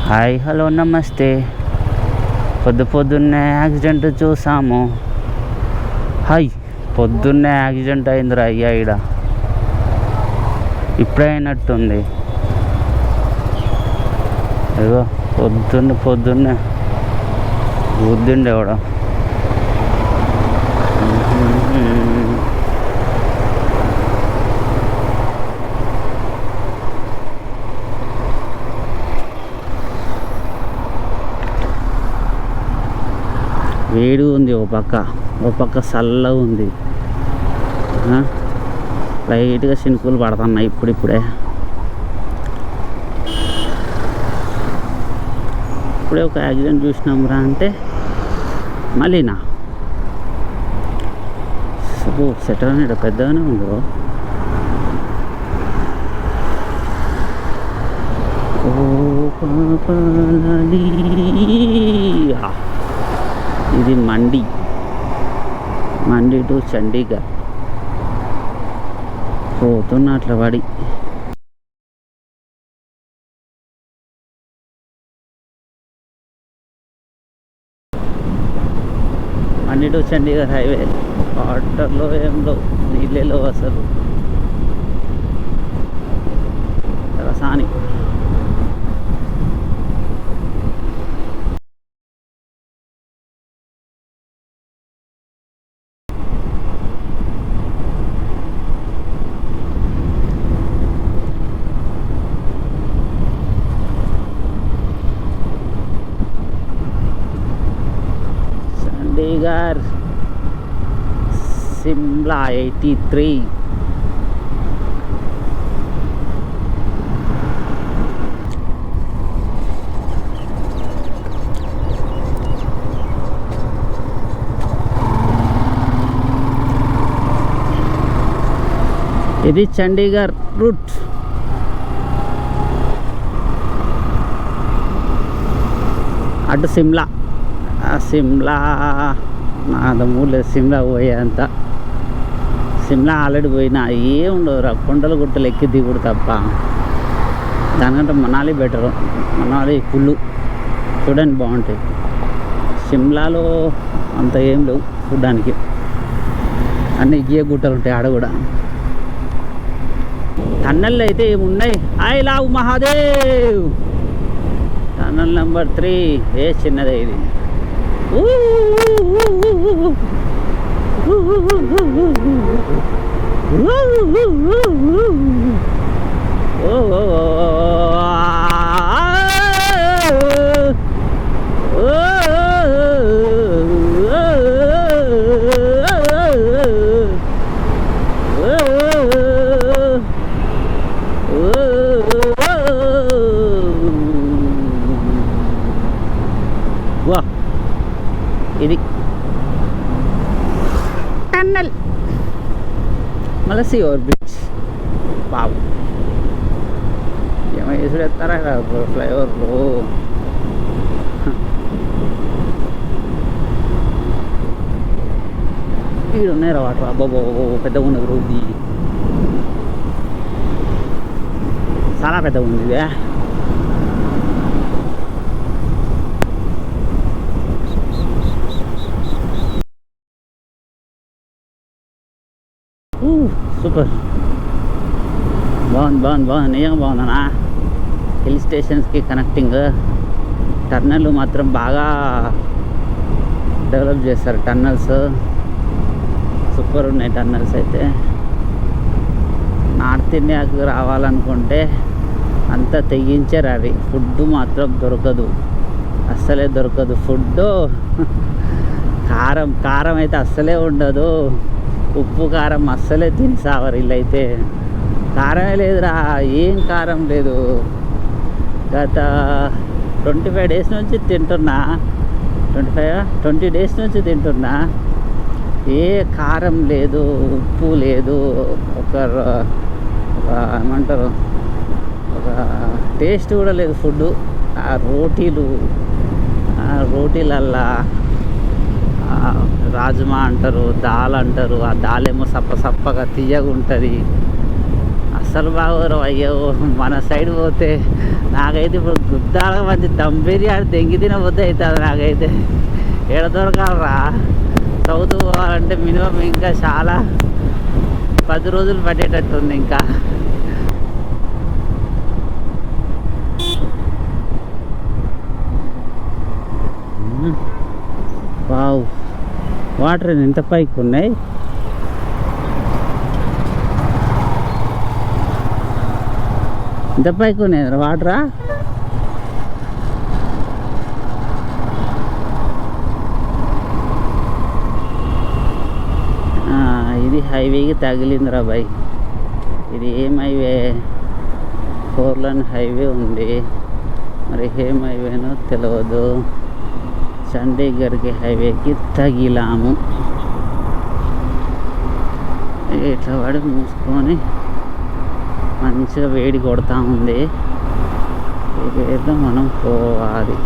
Hi hello నమస్తే. పొద్దున్నే accident చూసాము. హాయ్ పొద్దున్నే యాక్సిడెంట్ అయిందిరా అయ్యా. ఈడ ఇప్పుడే అయినట్టుంది. ఏదో పొద్దున్నే గుద్దిండే కూడా. వేడి ఉంది, ఓ పక్క చల్లగా ఉంది. లైట్గా చినుకులు పడుతున్నాయి ఇప్పుడే. ఇప్పుడే ఒక యాక్సిడెంట్ చూసినాం రా అంటే మళ్ళీనా సెటర్ అనేది పెద్దగానే ఉంది. ఇది మండి టు చండీగఢ్ పోతున్నా అట్లా పడి. మండి టు చండీగఢ్ హైవే. వాటర్లో ఏం లేవు, నీళ్ళే లేవు అసలు. రసాని చండీగఢ్ సిమ్లా 83. ఇది చండీగఢ్ రూట్. అటు సిమ్లా నా మూడు సిమ్లా పోయేంత. సిమ్లా ఆల్రెడీ పోయినా, ఏం ఉండవురా, కొండలు గుట్టలు ఎక్కి దిగుడు తప్ప. దానికంటే మనాలి బెటరు. మనాలి కుళ్ళు చూడండి బాగుంటాయి. సిమ్లాలో అంత ఏం లేవు చూడ్డానికి, అన్నీ ఎక్కే గుట్టలు ఉంటాయి ఆడ కూడా. టన్నెల్ అయితే ఏమున్నాయి. I love Mahadev. Tunnel number 3 చిన్నదే ఇది. వా ఇది టన్నల్. మళ్ళీ ఓవర్ బ్రిడ్జ్. బాబు ఏమో వేసుడు ఎత్తారా ఫ్లైఓవర్లో. వీడు ఉన్నారా వాటర్. అబ్బాబో పెద్దగా ఉన్నది రోడ్డు, చాలా పెద్దగా ఉంది ఇదే. సూపర్, బాగుంది నిజంగా బాగుందన్నా. హిల్ స్టేషన్స్కి కనెక్టింగ్ టన్నెల్ మాత్రం బాగా డెవలప్ చేస్తారు. టన్నల్స్ సూపర్ ఉన్నాయి టన్నల్స్ అయితే. నార్త్ ఇండియాకు రావాలనుకుంటే అంతా తెగించారు. అవి ఫుడ్ మాత్రం దొరకదు, అస్సలే దొరకదు. ఫుడ్ కారం అయితే అస్సలే ఉండదు. ఉప్పు కారం అస్సలే తిని సావరు వీళ్ళైతే. కారమే లేదురా, ఏం కారం లేదు. గత 25 డేస్ నుంచి తింటున్నా. 20 డేస్ నుంచి తింటున్నా. ఏ కారం లేదు, ఉప్పు లేదు, ఒక ఏమంటారు, ఒక టేస్ట్ కూడా లేదు ఫుడ్. ఆ రోటీలల్లా రాజ్మా అంటారు, దాల్ అంటారు. ఆ దాల్ ఏమో సప్పగా తీయగా ఉంటుంది. అస్సలు బాగోరు అయ్యో. మన సైడ్ పోతే నాకైతే ఇప్పుడు గుద్దాల మంచి దమ్ బిర్యానీ దెంగి తినబోతే అవుతుంది నాకైతే. ఎడ దొరకాలరా సౌత్ పోవాలంటే మినిమం ఇంకా చాలా 10 రోజులు పట్టేటట్టుంది ఇంకా. వావ్, వాటర్ ఎంత పైకి ఉన్నాయి. ఎంత పైకి ఉన్నాయి వాటరా. ఇది హైవేకి తగిలిందిరా బాయ్. ఇది ఏం హైవే? 4 లైన్ హైవే ఉంది, మరి ఏం హైవేనో తెలియదు. చండీగఢ్కి హైవేకి తగిలాము. ఇట్లా పడి మూసుకొని మంచిగా వేడి కొడతా ఉంది. ఈ వేడిలో మనం పోవాలి.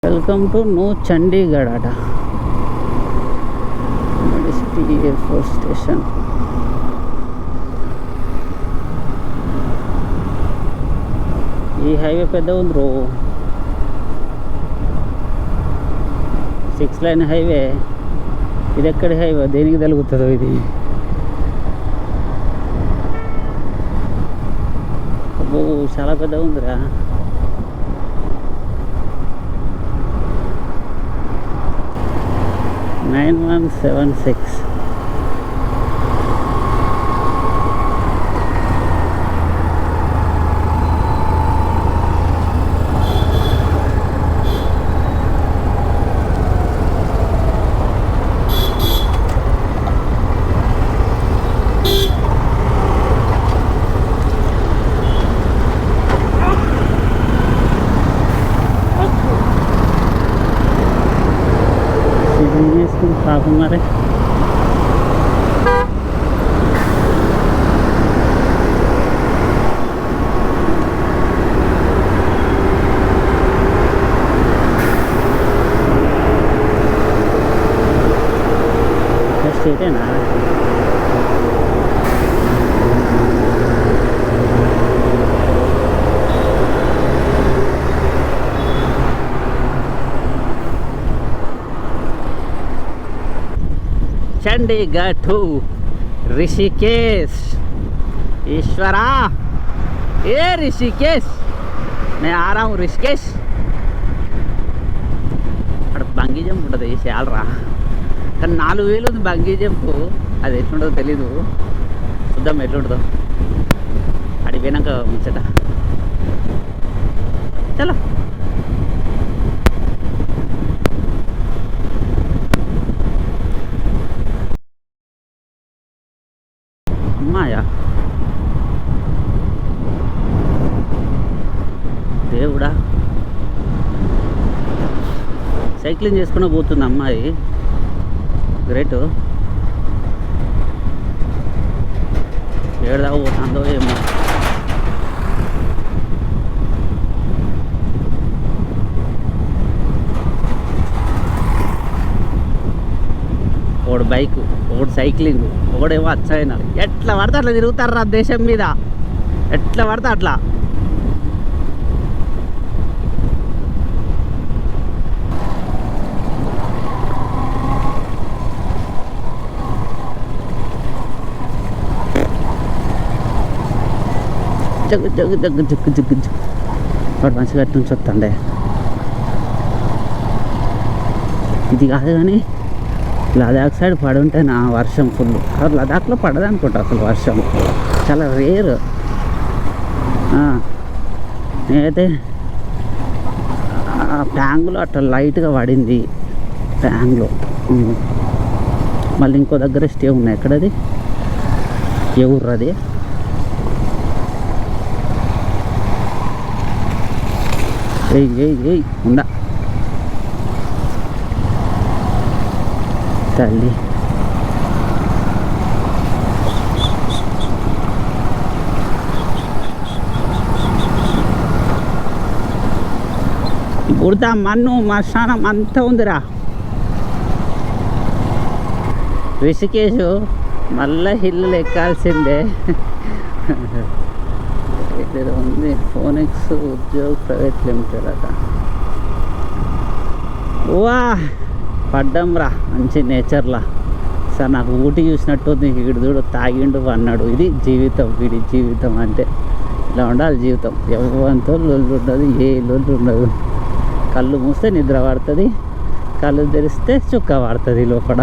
వెల్కమ్ టు న్యూ చండీగఢ్ అట, మెడిసిటీ ఎయిర్ఫోర్స్ స్టేషన్. ఈ హైవే పెద్ద ఉంది రో, 6 లైన్ హైవే. ఇది ఎక్కడి హైవే? దేనికి తెలుగుతుందో ఇది. అబ్బో చాలా పెద్ద ఉందిరా. (9176). పాపం మరి స్ట్రైటేనా? चंडीगढ़ टू ऋषिकेश। ईश्वरा, ए ऋषिकेश, मैं आ रहा हूँ ऋषिकेश. అక్కడ బంగీ జంప్ ఉంటుంది చాలరా, కానీ 4000 ఉంది బంగీ జంప్. అది ఎట్లుంటుందో తెలీదు, చూద్దాం ఎట్లుంటుందో. అడిగి పోయినాక ముచ్చట. చలో అమ్మాయా దేవుడా, సైక్లింగ్ చేసుకుని పోతుంది అమ్మాయి. గ్రేట్. ఏడదాకా పోతుందో ఏమో. ఒకడు బైక్, ఒకడు సైక్లింగ్, ఒకడేమో అచ్చైన. ఎట్లా పడితే అట్లా తిరుగుతారు దేశం మీద, ఎట్లా పడితే అట్లా. జగ్గు జగ్గు జగ్గు జగ్గు జగ్గు జగ్గు. వాడు మంచిగా అటు నుంచి వస్తుండే. ఇది కాదు కానీ లదాఖ్ సైడ్ పడి ఉంటే నా వర్షం ఫుల్. లదాఖ్లో పడదు అనుకుంటా అసలు వర్షం, చాలా రేర్. నేనైతే ప్యాంగ్లో అట్లా లైట్గా పడింది, ప్యాంగ్లో. మళ్ళీ ఇంకో దగ్గర స్టే ఉన్నాయి. ఎక్కడది, ఏ ఊర్రు అది? ఏయ్ ఉందా తల్లి. ఉడతా మన్ను మశానం అంతా ఉందిరా. రిషికేష్ మళ్ళీ హిల్లు ఎక్కాల్సిందే. ఏదో ఉంది ఫోనిక్స్ ఉద్యోగ్ ప్రైవేట్ లిమిటెడ్ అట. వా పడ్డం రా మంచి నేచర్లా. సార్ నాకు ఊటీ చూసినట్టుంది. వీడు చూడు తాగిండు అన్నాడు. ఇది జీవితం, వీడి జీవితం అంటే ఇలా ఉండాలి జీవితం. ఎవరితో లొల్లు ఉండదు, ఏ లొల్లు ఉండదు. కళ్ళు మూస్తే నిద్ర పడుతుంది, కళ్ళు తెరిస్తే చుక్క పడుతుంది లోపల.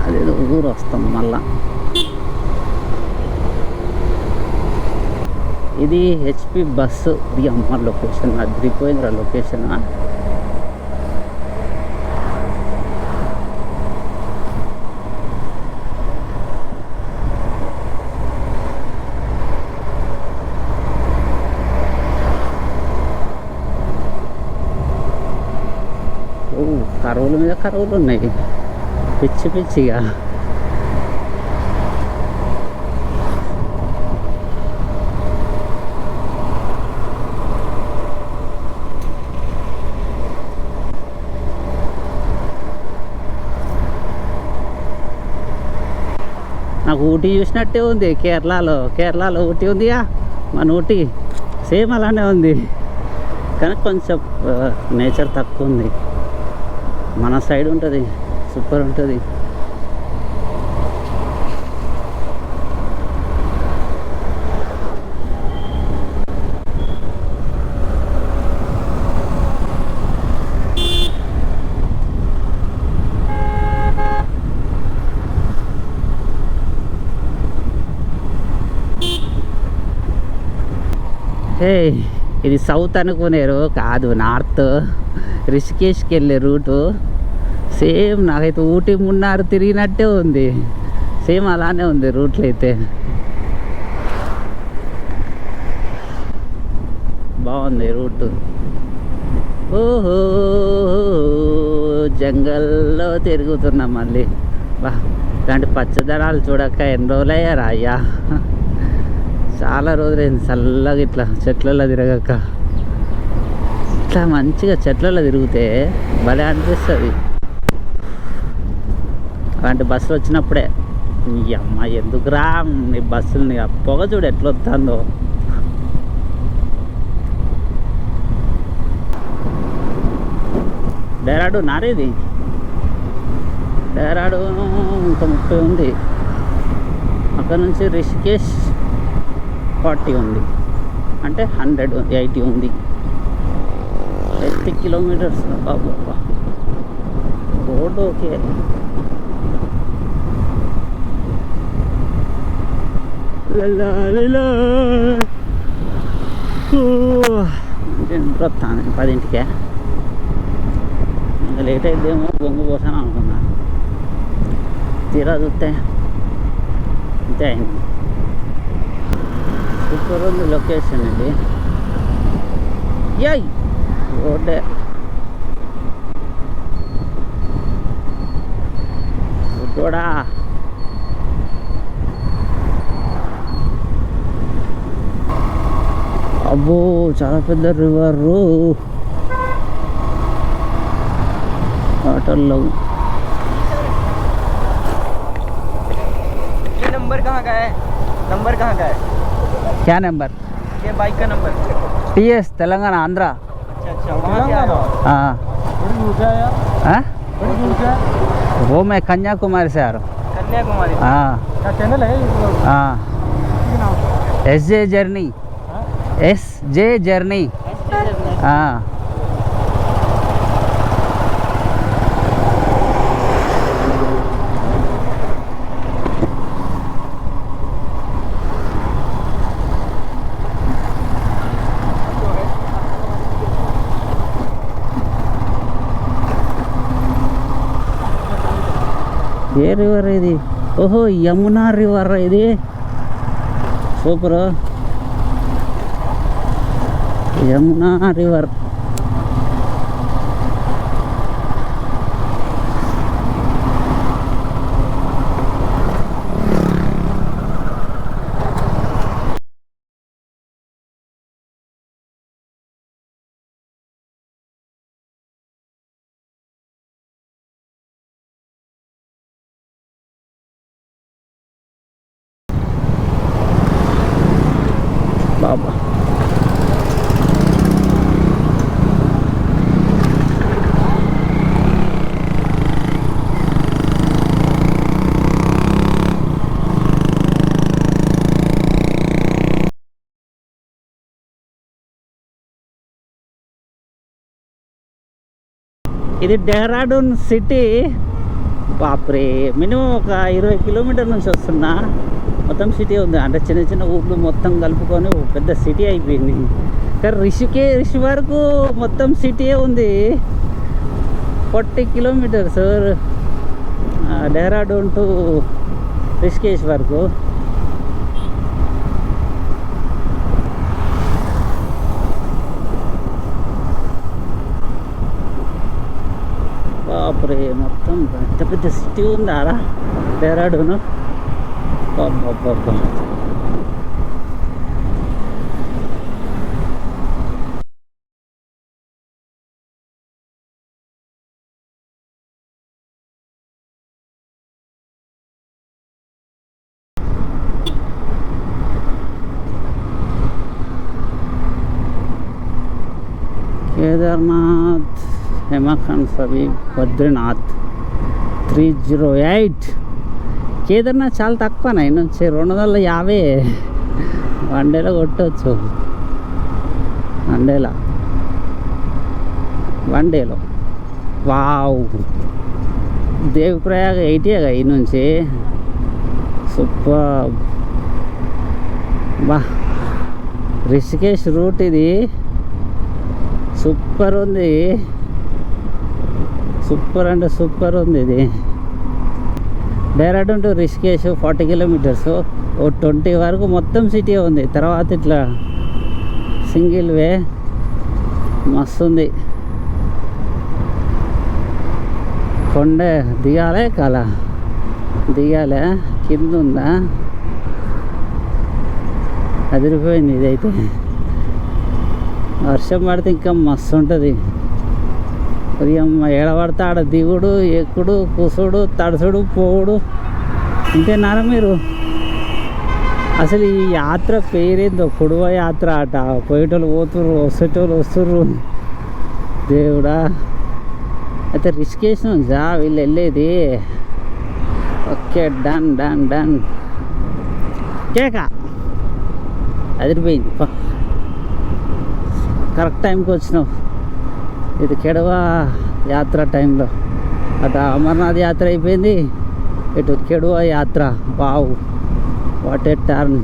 అదేదో ఊరు వస్తాం మళ్ళా. ఇది హెచ్పి బస్సు. ఇది అమ్మ లొకేషన్ అదిరిపోయిందిరా లొకేషన్. కరువుల మీద కరువులు ఉన్నాయి పిచ్చి పిచ్చిగా. నాకు ఊటీ చూసినట్టే ఉంది. కేరళలో ఊటీ ఉందిగా, మన ఊటీ సేమ్ అలానే ఉంది. కానీ కొంచెం నేచర్ తక్కువ ఉంది. మన సైడ్ ఉంటుంది, సూపర్ ఉంటుంది. ఇది సౌత్ అనుకునేరు కాదు, నార్త్. రిషికేష్కి వెళ్ళే రూటు సేమ్. నాకైతే ఊటీ మున్నార్ తిరిగినట్టే ఉంది. సేమ్ అలానే ఉంది రూట్లు అయితే. బాగుంది రూటు. ఓహో జంగల్లో తిరుగుతున్నాం మళ్ళీ. బా ఇలాంటి పచ్చదనాలు చూడక ఎన్ని రోజులు అయ్యారా అయ్యా. చాలా రోజులైంది చల్లగా ఇట్లా చెట్లలో తిరగక. ఇట్లా మంచిగా చెట్లలో తిరిగితే భలే అనిపిస్తుంది. అలాంటి బస్సులు వచ్చినప్పుడే ఈ అమ్మ ఎందుకురా ఈ బస్సులని, ఆ పొగ చూడు ఎట్లా వస్తుందో. డేరాడు నారేది, డేరాడు ఇంకా 30 ఉంది. అక్కడ నుంచి రిషికేష్ 40 ఉంది, అంటే 180 ఉంది. 80 కిలోమీటర్స్. బాబా రోడ్ ఓకే. వస్తాను 10ంటికే. ఇంకా లేట్ అయిద్దేమో బొంగు పోసాను అనుకున్నాను. తీరా చూస్తే అంతే అయింది. సూపర్ ఉంది లొకేషన్ ఇది. యాయ్ రోడ్డే కూడా. అబ్బో చాలా పెద్ద రివరు. Water love. ये नंबर कहाँ का है? नंबर कहाँ का है? क्या नंबर? ये बाइक का नंबर। TS तेलंगाना आंध्रा। अच्छा अच्छा, वहाँ क्या है? हाँ हाँ, वो मैं कन्याकुमारी से आ रहा हूँ। कन्याकुमारी। हाँ, क्या चैनल है? हाँ, SJ जर्नी। SJ journey. हाँ, ఏ రివర్ ఇది? ఓహో యమునా రివర్ ఇది. Super, Yamuna river. ఇది డెహ్రాడూన్ సిటీ. బాప్రే, మినిమం ఒక 20 కిలోమీటర్ నుంచి వస్తున్నా. మొత్తం సిటీ ఉంది, అంటే చిన్న చిన్న ఊర్లు మొత్తం కలుపుకొని ఒక పెద్ద సిటీ అయిపోయింది. కానీ రిషికేష్ వరకు మొత్తం సిటీయే ఉంది. 40 కిలోమీటర్స్ డెహ్రాడూన్ టు రిషికేష్ వరకు. బాపురే, మొత్తం పెద్ద పెద్ద సిటీ ఉంది ఆడ డెహ్రాడూన్. బాబా, కేదార్నాథ్, హేమాఖండ్ సబీబ్, బద్రీనాథ్ 308. కేదార్నాథ్ చాలా తక్కువ నైన్ నుంచి 250 వన్ డేలో కొట్టవచ్చు. వన్ డేలో వావ్. దేవప్రయాగ 80 ఈ నుంచి. సూపర్. బా, రిషికేష్ రూట్ ఇది సూపర్ ఉంది. సూపర్ అంటే సూపర్ ఉంది ఇది. Dehradun to Rishikesh 40 kilometres. ఓ 20 వరకు మొత్తం సిటీ ఉంది. తర్వాత ఇట్లా సింగిల్ వే మస్తు ఉంది. కొండ దిగాలే దిగాలే, కింద ఉందా, అదిరిపోయింది ఇదైతే. వర్షం పడితే ఇంకా మస్తు ఉంటుంది. ఏడబడితే ఆడ దిగుడు, ఎక్కుడు, కూసుడు, తడుసుడు, పోవుడు. ఇంతేనారా మీరు? అసలు ఈ యాత్ర పేరేందో కొడువ యాత్ర అట. పోయేటోళ్ళు పోతుర్రు, వచ్చేటోళ్ళు వస్తుర్రు. దేవుడా. అయితే రిషికేష్ నుంచా వీళ్ళు వెళ్ళేది? Okay, done. కేక అదిరిపోయింది. కరెక్ట్ టైంకి వచ్చినావు. ఇది కెడవ యాత్ర టైంలో. అటు అమర్నాథ్ యాత్ర అయిపోయింది, ఇటు కెడవ యాత్ర. Wow, what a turn.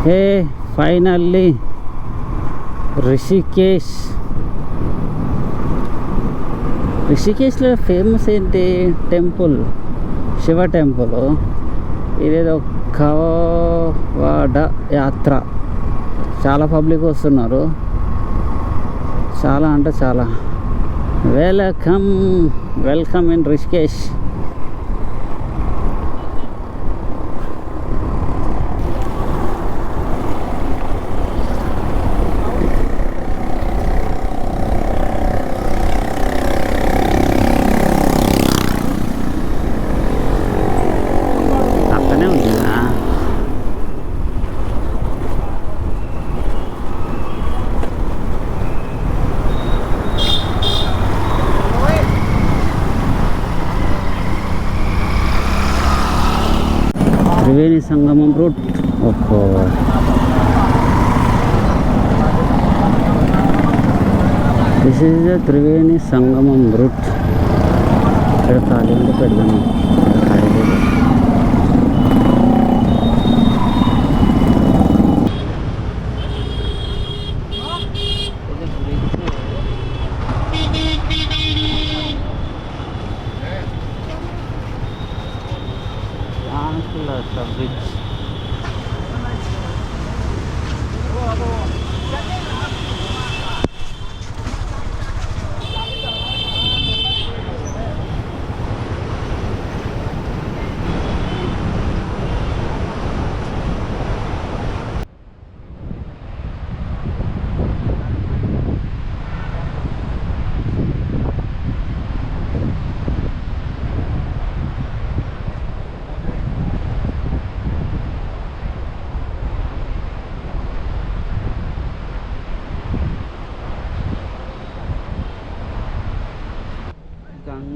Hey, finally రిషికేష్లో ఫేమస్ ఏంటి? Temple, Shiva temple. ఇదేదో కవాడ యాత్ర. చాలా పబ్లిక్ వస్తున్నారు, చాలా అంటే చాలా. Welcome in Rishikesh. Triveni Sangamam route. ఓహో, this is the Triveni Sangamam route. ఇక్కడ ఖాళీ ఉంటే పెడదాము. బ్రిడ్జ్.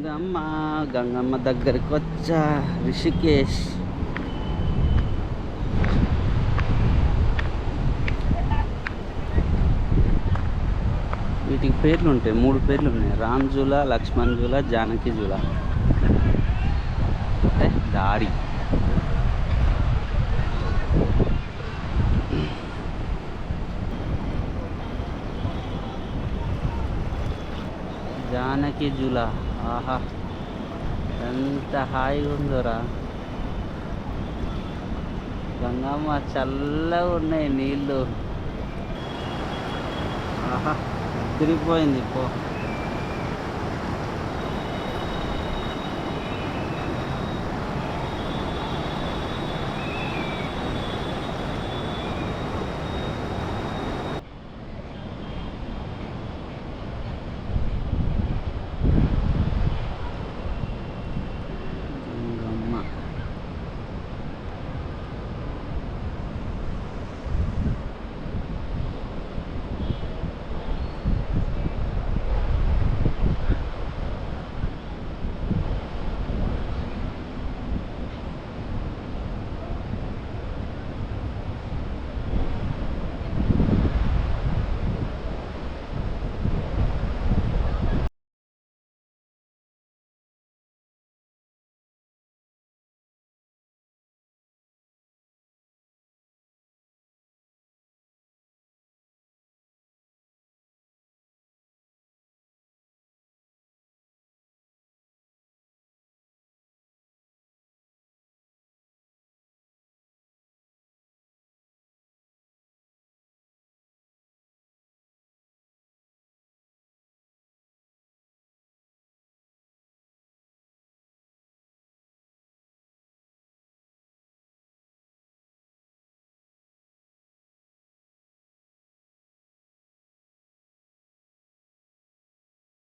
గంగమ్మ గంగమ్మ దగ్గరికి వచ్చా, రిషికేష్. వీటికి పేర్లు ఉంటాయి, 3 పేర్లు ఉన్నాయి. రామ్ జూలా, లక్ష్మణ్ జూలా, జానకి జూలా. అంటే దారి. జానకి జూలా, ఆహా ఎంత హాయిగా ఉందోరా. గంగమ్మ చల్లగా ఉన్నాయి నీళ్ళు, ఆహా తిరిగిపోయింది పో.